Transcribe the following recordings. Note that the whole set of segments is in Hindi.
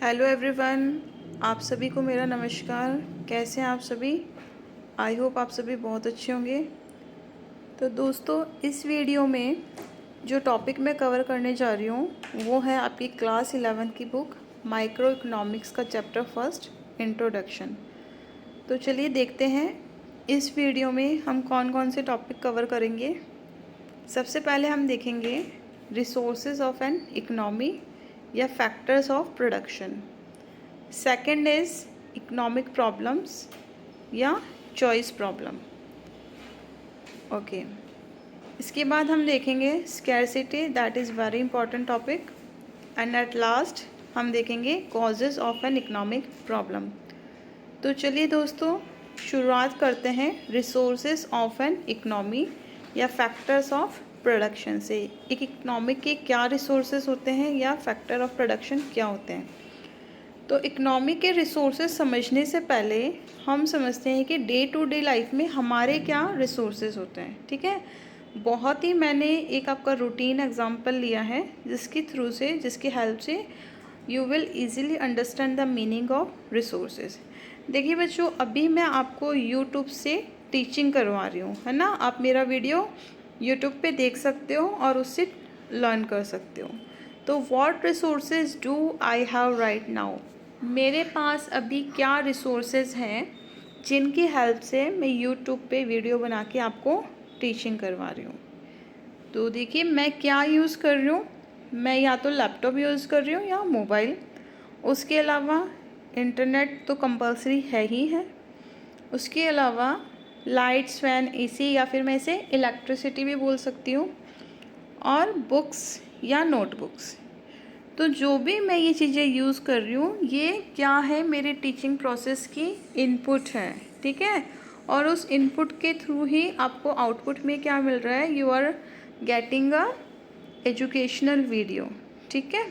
हेलो एवरीवन, आप सभी को मेरा नमस्कार। कैसे हैं आप सभी? आई होप आप सभी बहुत अच्छे होंगे। तो दोस्तों, इस वीडियो में जो टॉपिक मैं कवर करने जा रही हूँ वो है आपकी क्लास 11 की बुक माइक्रो इकोनॉमिक्स का चैप्टर फर्स्ट, इंट्रोडक्शन। तो चलिए देखते हैं इस वीडियो में हम कौन कौन से टॉपिक कवर करेंगे। सबसे पहले हम देखेंगे रिसोर्सेज ऑफ एन इकोनॉमी या factors of production. Second is economic problems या चॉइस प्रॉब्लम। ओके, इसके बाद हम देखेंगे scarcity, that is very important topic. And at last हम देखेंगे causes of an economic problem. तो चलिए दोस्तों, शुरुआत करते हैं रिसोर्सेज ऑफ एन इकोनॉमी या फैक्टर्स ऑफ प्रोडक्शन से। एक इकोनॉमिक के क्या रिसोर्सेज होते हैं या फैक्टर ऑफ प्रोडक्शन क्या होते हैं। तो इकोनॉमी के रिसोर्सेज समझने से पहले हम समझते हैं कि डे टू डे लाइफ में हमारे क्या रिसोर्सेज होते हैं। ठीक है, बहुत ही मैंने एक आपका रूटीन एग्जांपल लिया है जिसकी हेल्प से you will easily understand the meaning of resources. देखिए बच्चों, अभी मैं आपको यूट्यूब से टीचिंग करवा रही हूँ, है ना। आप मेरा वीडियो यूट्यूब पे देख सकते हो और उससे लर्न कर सकते हो। तो what resources do I have right now, मेरे पास अभी क्या रिसोर्सेज हैं जिनकी हेल्प से मैं यूट्यूब पे वीडियो बना के आपको टीचिंग करवा रही हूँ। तो देखिए मैं क्या यूज़ कर रही हूँ। मैं या तो लैपटॉप यूज़ कर रही हूँ या मोबाइल। उसके अलावा इंटरनेट तो कंपलसरी है ही है। उसके अलावा लाइट्स, फैन, एसी या फिर मैं इसे इलेक्ट्रिसिटी भी बोल सकती हूँ, और बुक्स या नोटबुक्स। तो जो भी मैं ये चीज़ें यूज़ कर रही हूँ ये क्या है, मेरे टीचिंग प्रोसेस की इनपुट है। ठीक है, और उस इनपुट के थ्रू ही आपको आउटपुट में क्या मिल रहा है, you are getting a educational video. ठीक है,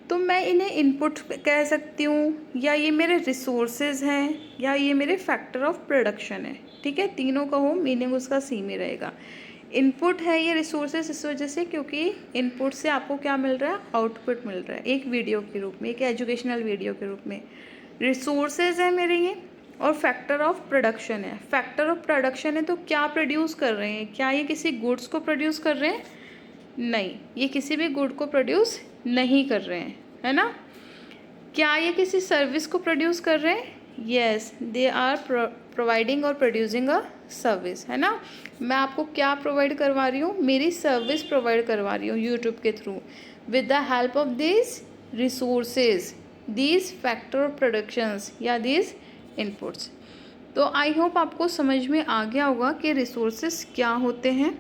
तो मैं इन्हें इनपुट कह सकती हूँ, या ये मेरे रिसोर्सेज हैं, या ये मेरे फैक्टर ऑफ प्रोडक्शन है। ठीक है, तीनों का हो मीनिंग उसका सेम ही रहेगा। इनपुट है ये रिसोर्सेज इस वजह से क्योंकि इनपुट से आपको क्या मिल रहा है, आउटपुट मिल रहा है एक वीडियो के रूप में, एक एजुकेशनल वीडियो के रूप में। रिसोर्सेज है मेरे ये, और फैक्टर ऑफ प्रोडक्शन है। फैक्टर ऑफ प्रोडक्शन है तो क्या प्रोड्यूस कर रहे हैं, क्या ये किसी गुड्स को प्रोड्यूस कर रहे हैं? नहीं, ये किसी भी गुड को प्रोड्यूस नहीं कर रहे हैं, है ना। क्या ये किसी सर्विस को प्रोड्यूस कर रहे हैं? येस, दे आर प्रोवाइडिंग और प्रोड्यूसिंग अ सर्विस, है ना। मैं आपको क्या प्रोवाइड करवा रही हूँ, मेरी सर्विस प्रोवाइड करवा रही हूँ यूट्यूब के through with the help of this resources, this factor of productions या दिस इनपुट्स। तो आई होप आपको समझ में आ गया होगा कि रिसोर्सेज क्या होते हैं।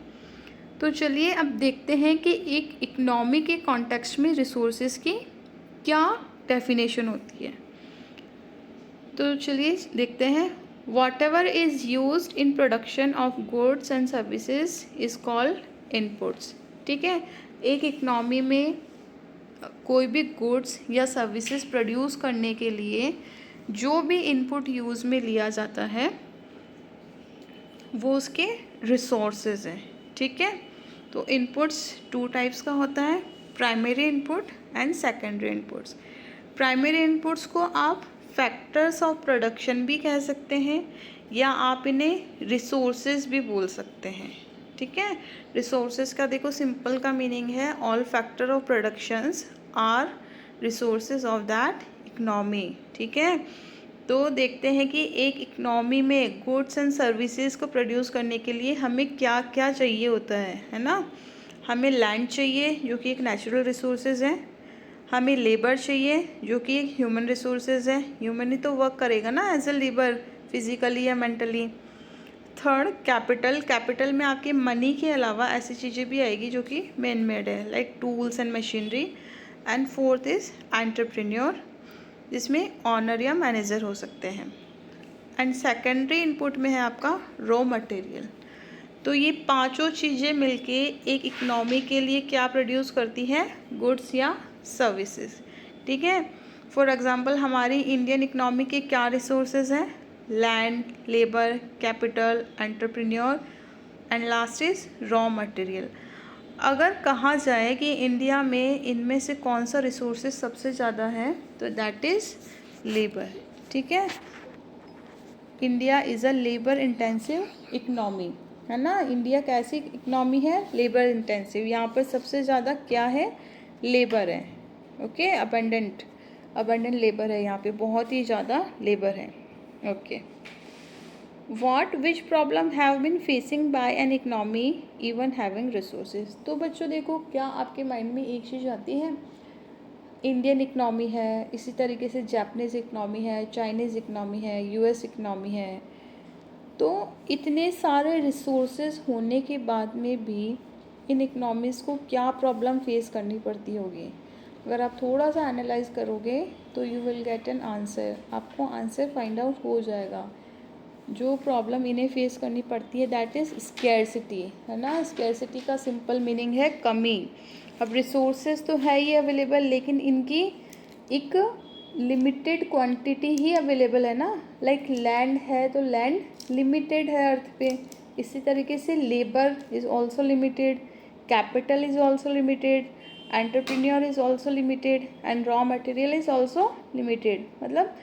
तो चलिए अब देखते हैं कि एक इकोनॉमी के कॉन्टेक्स्ट में रिसोर्सेज की क्या डेफिनेशन होती है। तो चलिए देखते हैं। What ever is use in production of goods and services is called inputs. ठीक है, एक इकनॉमी में कोई भी गुड्स या सर्विसेज प्रोड्यूस करने के लिए जो भी इनपुट यूज़ में लिया जाता है वो उसके रिसोर्सेज हैं। ठीक है, तो इनपुट्स टू टाइप्स का होता है, primary input and secondary inputs. Primary inputs को आप फैक्टर्स ऑफ प्रोडक्शन भी कह सकते हैं, या आप इन्हें रिसोर्सेज भी बोल सकते हैं। ठीक है, रिसोर्सेज का देखो सिंपल का मीनिंग है all factor of productions are resources of that economy. ठीक है, तो देखते हैं कि एक इकनॉमी में गुड्स एंड सर्विसेज को प्रोड्यूस करने के लिए हमें क्या क्या चाहिए होता है ना। हमें लैंड चाहिए जो कि एक नेचुरल रिसोर्सेज है, हमें लेबर चाहिए जो कि एक ह्यूमन रिसोर्सेज है, ह्यूमन ही तो वर्क करेगा ना एज ए लेबर, फिजिकली या मेंटली। थर्ड कैपिटल, कैपिटल में आपके मनी के अलावा ऐसी चीज़ें भी आएगी जो कि मैन मेड है, like tools and machinery. And fourth is entrepreneur, जिसमें ऑनर या मैनेजर हो सकते हैं। एंड सेकेंडरी इनपुट में है आपका रॉ मटेरियल। तो ये पांचों चीज़ें मिलके एक इकनॉमी के लिए क्या प्रोड्यूस करती हैं, गुड्स या सर्विसेज। ठीक है, फॉर एग्जांपल हमारी इंडियन इकनॉमी के क्या रिसोर्सेज हैं, land, labour, capital, entrepreneur and last is raw material. अगर कहा जाए कि इंडिया में इनमें से कौन सा रिसोर्सेज सबसे ज़्यादा है, तो दैट इज़ लेबर। ठीक है, India is a labour intensive economy, है ना। इंडिया कैसी इकनॉमी है? Labour intensive. यहाँ पर सबसे ज़्यादा क्या है? लेबर है। ओके, अबंडेंट लेबर है, यहाँ पे बहुत ही ज़्यादा लेबर है। Okay, which problem have been facing by an economy even having resources. तो बच्चों देखो, क्या आपके माइंड में एक चीज़ आती है? इंडियन इकनॉमी है, इसी तरीके से जापानीज़ इकनॉमी है, चाइनीज़ इकनॉमी है, यूएस इकनॉमी है। तो इतने सारे रिसोर्सेज होने के बाद में भी इन इकनॉमीज़ को क्या प्रॉब्लम फेस करनी पड़ती होगी? अगर आप थोड़ा सा एनालाइज करोगे तो you will get an answer, आपको आंसर फाइंड आउट हो जाएगा। जो प्रॉब्लम इन्हें फेस करनी पड़ती है दैट इज़ स्कैरसिटी, है ना। स्कैरसिटी का सिंपल मीनिंग है कमी। अब रिसोर्सेज तो है ही अवेलेबल, लेकिन इनकी एक लिमिटेड क्वांटिटी ही अवेलेबल है ना। लाइक लैंड है तो लैंड लिमिटेड है अर्थ पे, इसी तरीके से labour is also limited, capital is also limited, entrepreneur is also limited and raw material is also limited. मतलब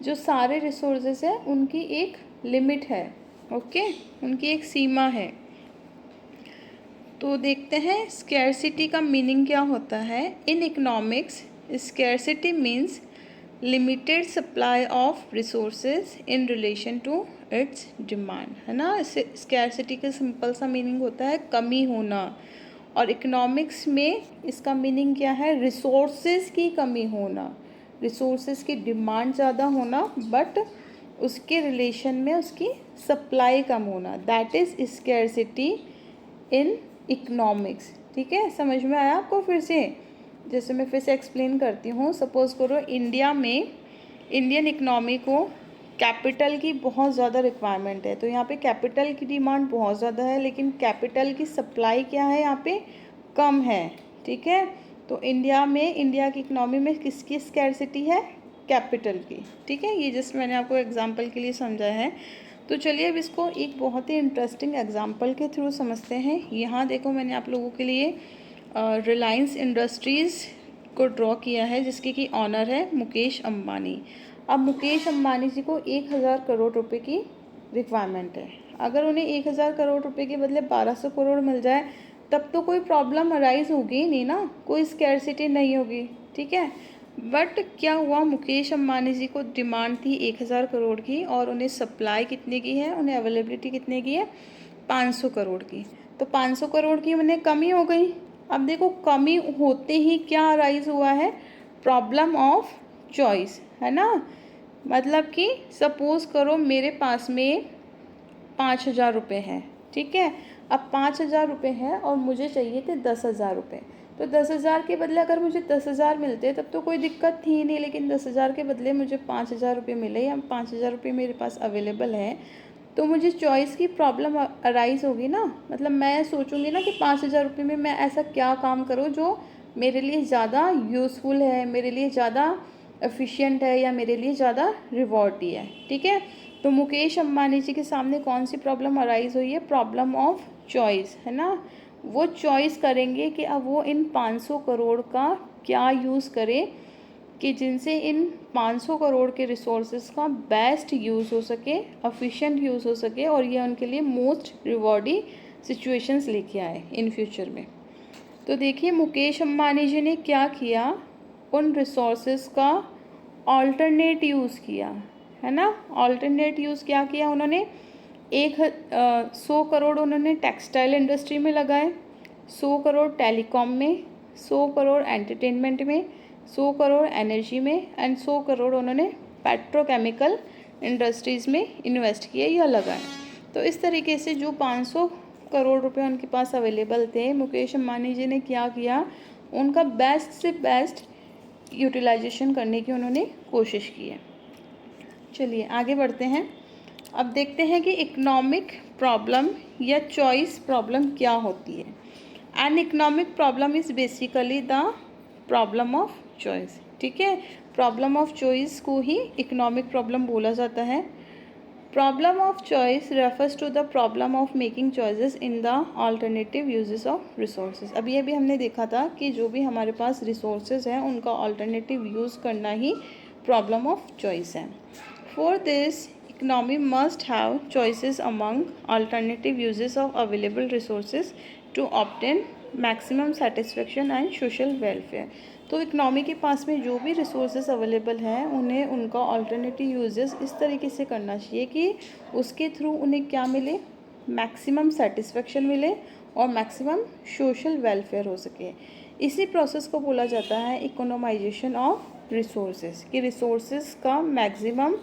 जो सारे रिसोर्सेज हैं उनकी एक लिमिट है। ओके, उनकी एक सीमा है। तो देखते हैं स्कैरसिटी का मीनिंग क्या होता है। In economics scarcity means limited supply of resources in relation to its demand, है ना। स्कैरसिटी का सिंपल सा मीनिंग होता है कमी होना, और इकोनॉमिक्स में इसका मीनिंग क्या है? रिसोर्सेज की कमी होना, रिसोर्सेज की डिमांड ज़्यादा होना बट उसके रिलेशन में उसकी सप्लाई कम होना, that is scarcity in economics. ठीक है, समझ में आया आपको? फिर से जैसे मैं फिर से एक्सप्लेन करती हूँ। सपोज़ करो इंडिया में इंडियन इकनॉमी को कैपिटल की बहुत ज़्यादा रिक्वायरमेंट है, तो यहाँ पे कैपिटल की डिमांड बहुत ज़्यादा है, लेकिन कैपिटल की सप्लाई क्या है? यहाँ पे कम है। ठीक है, तो इंडिया की इकनॉमी में किसकी स्कैरसिटी है? कैपिटल की। ठीक है, ये जस्ट मैंने आपको एग्जांपल के लिए समझाया है। तो चलिए अब इसको एक बहुत ही इंटरेस्टिंग एग्जांपल के थ्रू समझते हैं। यहाँ देखो, मैंने आप लोगों के लिए रिलायंस इंडस्ट्रीज़ को ड्रॉ किया है, जिसके की ऑनर है मुकेश अंबानी। अब मुकेश अंबानी जी को 1000 करोड़ रुपए की रिक्वायरमेंट है। अगर उन्हें 1000 करोड़ रुपए के बदले 1200 करोड़ मिल जाए तब तो कोई प्रॉब्लम अराइज होगी नहीं ना, कोई स्कैरसिटी नहीं होगी। ठीक है, बट क्या हुआ? मुकेश अंबानी जी को डिमांड थी 1000 करोड़ की, और उन्हें सप्लाई कितने की है? उन्हें अवेलेबिलिटी कितने की है? 500 करोड़ की। तो 500 करोड़ की उन्हें कमी हो गई। अब देखो, कमी होते ही क्या अराइज हुआ है? प्रॉब्लम ऑफ चॉइस, है ना। मतलब कि सपोज़ करो मेरे पास में 5000 रुपये हैं। ठीक है, अब 5000 रुपये हैं और मुझे चाहिए थे 10,000 रुपये। तो 10,000 के बदले अगर मुझे 10,000 मिलते तब तो कोई दिक्कत थी नहीं, लेकिन 10,000 के बदले मुझे 5,000 रुपये मिले या 5,000 रुपये मेरे पास अवेलेबल है, तो मुझे चॉइस की प्रॉब्लम अराइज होगी ना। मतलब मैं सोचूंगी ना कि 5,000 रुपये में मैं ऐसा क्या काम करूँ जो मेरे लिए ज़्यादा यूज़फुल है, मेरे लिए ज़्यादा एफिशिएंट है, या मेरे लिए ज़्यादा रिवॉर्डी है। ठीक है, तो मुकेश अंबानी जी के सामने कौन सी प्रॉब्लम अराइज हुई है? प्रॉब्लम ऑफ चॉइस, है ना। वो चॉइस करेंगे कि अब वो इन 500 करोड़ का क्या यूज़ करें कि जिनसे इन 500 करोड़ के रिसोर्सेज का बेस्ट यूज़ हो सके, एफिशिएंट यूज़ हो सके, और ये उनके लिए मोस्ट रिवॉर्डी सिचुएशंस लेके आए इन फ्यूचर में। तो देखिए मुकेश अंबानी जी ने क्या किया, उन रिसोर्सेज का ऑल्टरनेट यूज़ किया, है ना। ऑल्टरनेट यूज़ क्या किया उन्होंने? 100 करोड़ उन्होंने टेक्सटाइल इंडस्ट्री में लगाए, 100 करोड़ टेलीकॉम में, 100 करोड़ एंटरटेनमेंट में, 100 करोड़ एनर्जी में, एंड 100 करोड़ उन्होंने पेट्रोकेमिकल इंडस्ट्रीज़ में इन्वेस्ट किए या लगाए। तो इस तरीके से जो 500 करोड़ रुपए उनके पास अवेलेबल थे, मुकेश अंबानी जी ने क्या किया? उनका बेस्ट से बेस्ट यूटिलाइजेशन करने की उन्होंने कोशिश की है। चलिए आगे बढ़ते हैं। अब देखते हैं कि इकोनॉमिक प्रॉब्लम या चॉइस प्रॉब्लम क्या होती है। N economic problem is basically the problem of choice. ठीक है, प्रॉब्लम ऑफ चॉइस को ही इकोनॉमिक प्रॉब्लम बोला जाता है। Problem of choice refers to the problem of making choices in the alternative uses of resources. अभी अभी हमने देखा था कि जो भी हमारे पास रिसोर्सेज हैं उनका ऑल्टरनेटिव यूज़ करना ही प्रॉब्लम ऑफ चॉइस है। For this economy must have choices among alternative uses of available resources to obtain maximum satisfaction and social welfare. तो इकनॉमी के पास में जो भी रिसोर्सेज अवेलेबल हैं उन्हें उनका ऑल्टरनेटिव यूजेस इस तरीके से करना चाहिए कि उसके थ्रू उन्हें क्या मिले, मैक्सिमम सेटिस्फेक्शन मिले और मैक्सिमम सोशल वेलफेयर हो सके। इसी प्रोसेस को बोला जाता है इकोनोमाइजेशन ऑफ रिसोर्सेज, कि रिसोर्सेज का मैक्सिमम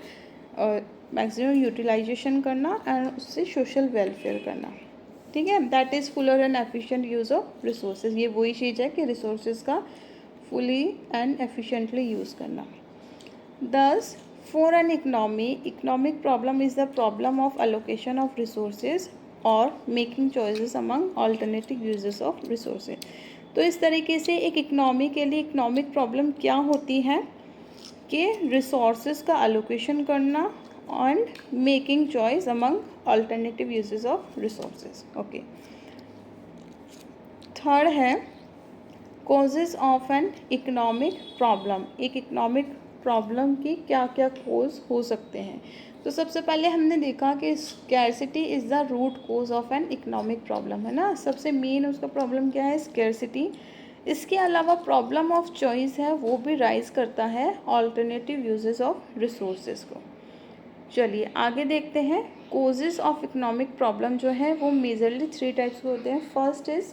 यूटिलाइजेशन करना एंड उससे सोशल वेलफेयर करना। ठीक है, that is Fuller and efficient use of resources. ये वही चीज़ है कि रिसोर्सेज का फुली एंड एफिशिएंटली यूज़ करना। दस, for an economic problem is the problem of allocation of resources और making choices among alternative uses of resources. तो इस तरीके से एक इकनॉमी के लिए इकोनॉमिक प्रॉब्लम क्या होती है कि रिसोर्सेज का अलोकेशन करना and making choice among alternative uses of resources. Okay, third है causes of an economic problem. एक इकोनॉमिक प्रॉब्लम की क्या क्या कोज हो सकते हैं। तो सबसे पहले हमने देखा कि scarcity is the root cause of an economic problem, है ना। सबसे मेन उसका प्रॉब्लम क्या है, स्कैरसिटी। इसके अलावा प्रॉब्लम ऑफ चॉइस है वो भी राइज करता है ऑल्टरनेटिव यूजेस ऑफ रिसोर्सेज को। चलिए आगे देखते हैं। कोजेज़ ऑफ इकोनॉमिक प्रॉब्लम जो है वो मेजरली 3 टाइप्स के होते हैं। First is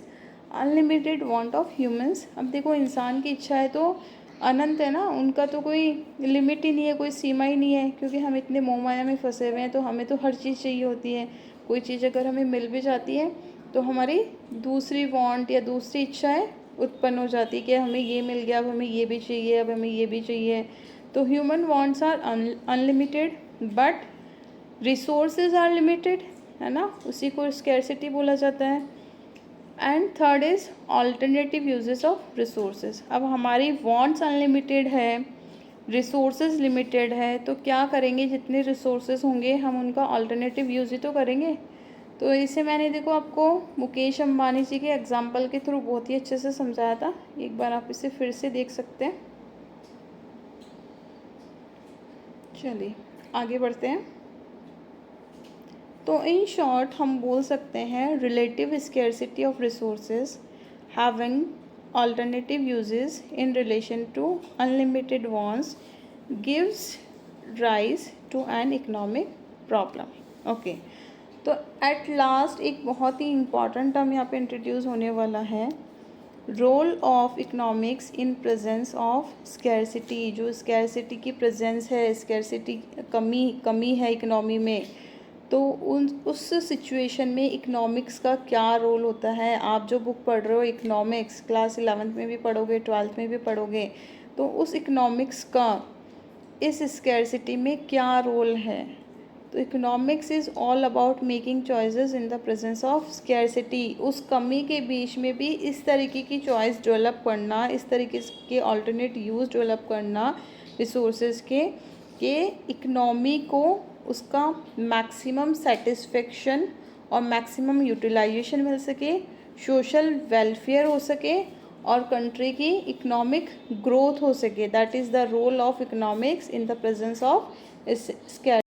unlimited want of humans. अब देखो इंसान की इच्छा है तो अनंत है ना, उनका तो कोई लिमिट ही नहीं है, कोई सीमा ही नहीं है, क्योंकि हम इतने मोह माया में फंसे हुए हैं तो हमें तो हर चीज़ चाहिए होती है। कोई चीज़ अगर हमें मिल भी जाती है तो हमारी दूसरी वांट या दूसरी इच्छाएं उत्पन्न हो जाती है कि हमें ये मिल गया, अब हमें ये भी चाहिए, अब हमें ये भी चाहिए। तो human wants are unlimited but resources are limited, है ना, उसी को स्कैरसिटी बोला जाता है। And third is alternative uses of resources. अब हमारी वांट्स अनलिमिटेड है, रिसोर्सेज लिमिटेड है, तो क्या करेंगे, जितने रिसोर्सेज होंगे हम उनका ऑल्टरनेटिव यूज ही तो करेंगे। तो इसे मैंने देखो आपको मुकेश अंबानी जी के एग्जाम्पल के थ्रू बहुत ही अच्छे से समझाया था, एक बार आप इसे फिर से देख सकते हैं। चलिए आगे बढ़ते हैं। तो इन शॉर्ट हम बोल सकते हैं relative scarcity of resources having alternative uses in relation to unlimited wants gives rise to an economic problem. Okay, तो एट लास्ट एक बहुत ही इम्पॉर्टेंट टर्म यहाँ पे इंट्रोड्यूस होने वाला है, role of economics in presence of scarcity. जो स्कैरसिटी की प्रेजेंस है, स्कैरसिटी कमी है इकोनॉमी में, तो उस सिचुएशन में इकोनॉमिक्स का क्या रोल होता है। आप जो बुक पढ़ रहे हो इकोनॉमिक्स, क्लास 11th में भी पढ़ोगे, 12th में भी पढ़ोगे, तो उस इकोनॉमिक्स का इस स्कैरसिटी में क्या रोल है। तो economics is all about making choices in the presence of scarcity. उस कमी के बीच में भी इस तरीके की चॉइस डेवलप करना, इस तरीके के ऑल्टरनेट यूज़ डेवलप करना रिसोर्सेज के इकोनॉमी को उसका मैक्सिमम सेटिस्फेक्शन और मैक्सिमम यूटिलाइजेशन मिल सके, सोशल वेलफेयर हो सके और कंट्री की इकोनॉमिक ग्रोथ हो सके। That is the role of economics in the presence of scarcity.